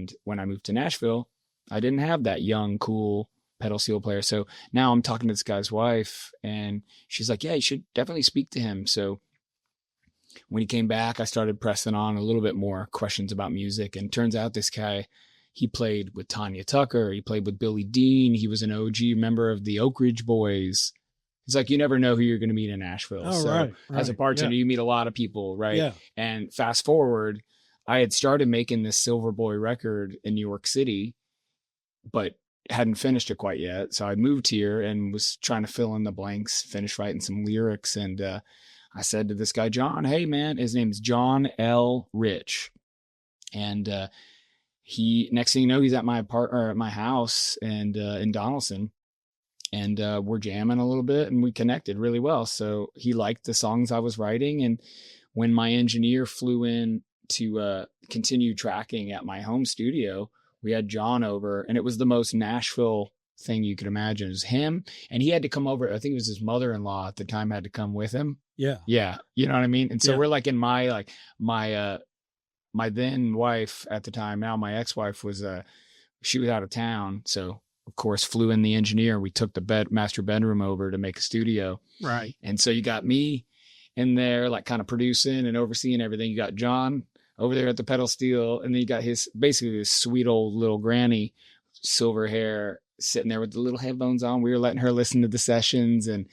And when I moved to Nashville, I didn't have that young, cool pedal steel player. So now I'm talking to this guy's wife, and she's like, yeah, you should definitely speak to him. So when he came back, I started pressing on a little bit more questions about music. And turns out this guy, he played with Tanya Tucker. He played with Billy Dean. He was an OG member of the Oak Ridge Boys. It's like, you never know who you're going to meet in Nashville. Oh, so right. as a bartender, you meet a lot of people, right? Yeah. And fast forward, I had started making this Silverboy record in New York City, but hadn't finished it quite yet. So I moved here and was trying to fill in the blanks, finish writing some lyrics. And I said to this guy, John, hey man, his name's John L. Rich. And he, next thing you know, he's at my at my house and in Donelson. And we're jamming a little bit, and we connected really well. So he liked the songs I was writing. And when my engineer flew in to continue tracking at my home studio, we had John over, and it was the most Nashville thing you could imagine. It was him, and he had to come over. I think it was his mother-in-law at the time had to come with him. Yeah. Yeah. You know what I mean? And so we're like in my then wife at the time, now my ex-wife, was she was out of town. So of course, flew in the engineer. We took the master bedroom over to make a studio. Right. And so you got me in there, like kind of producing and overseeing everything. You got John over there at the pedal steel. And then you got basically this sweet old little granny, silver hair, sitting there with the little headphones on. We were letting her listen to the sessions, and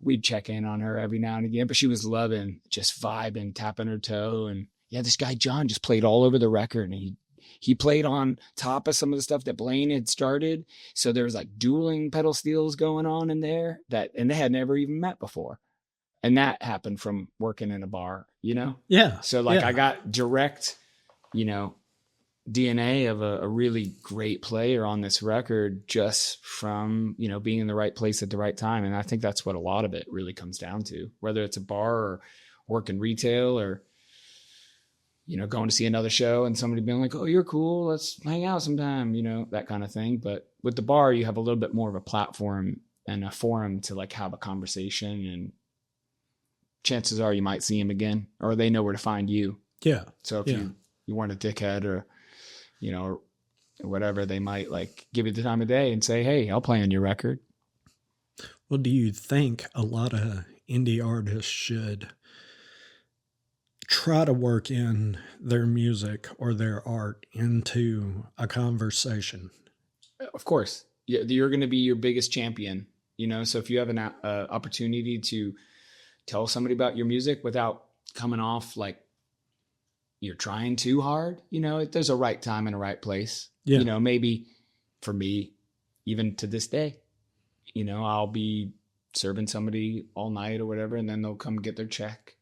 we'd check in on her every now and again, but she was loving, just vibing, tapping her toe. And yeah, this guy, John, just played all over the record, and he played on top of some of the stuff that Blaine had started. So there was like dueling pedal steels going on in there and they had never even met before. And that happened from working in a bar, you know? Yeah. So like I got direct, DNA of a really great player on this record just from, being in the right place at the right time. And I think that's what a lot of it really comes down to, whether it's a bar or working retail or, going to see another show and somebody being like, oh, you're cool, let's hang out sometime, that kind of thing. But with the bar, you have a little bit more of a platform and a forum to like have a conversation, and chances are you might see them again, or they know where to find you. Yeah. So if you weren't a dickhead or, or whatever, they might like give you the time of day and say, hey, I'll play on your record. Well, do you think a lot of indie artists should try to work in their music or their art into a conversation? Of course. You're going to be your biggest champion, so if you have an opportunity to tell somebody about your music without coming off like you're trying too hard, there's a right time and a right place. Yeah. Maybe for me, even to this day, I'll be serving somebody all night or whatever, and then they'll come get their check.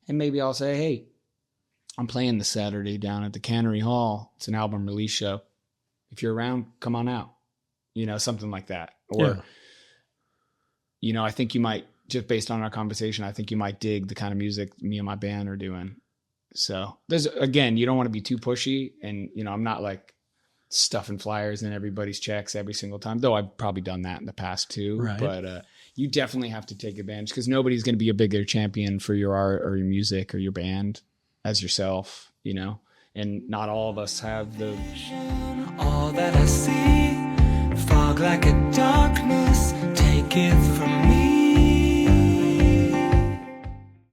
And maybe I'll say, hey, I'm playing this Saturday down at the Cannery Hall. It's an album release show. If you're around, come on out. Something like that. Or, I think you might, just based on our conversation, I think you might dig the kind of music me and my band are doing. So again, you don't want to be too pushy. And, I'm not like stuffing flyers in everybody's checks every single time, though I've probably done that in the past too. Right. But you definitely have to take advantage, because nobody's going to be a bigger champion for your art or your music or your band as yourself, and not all of us have the... All that I see, fog like a darkness, take it from me.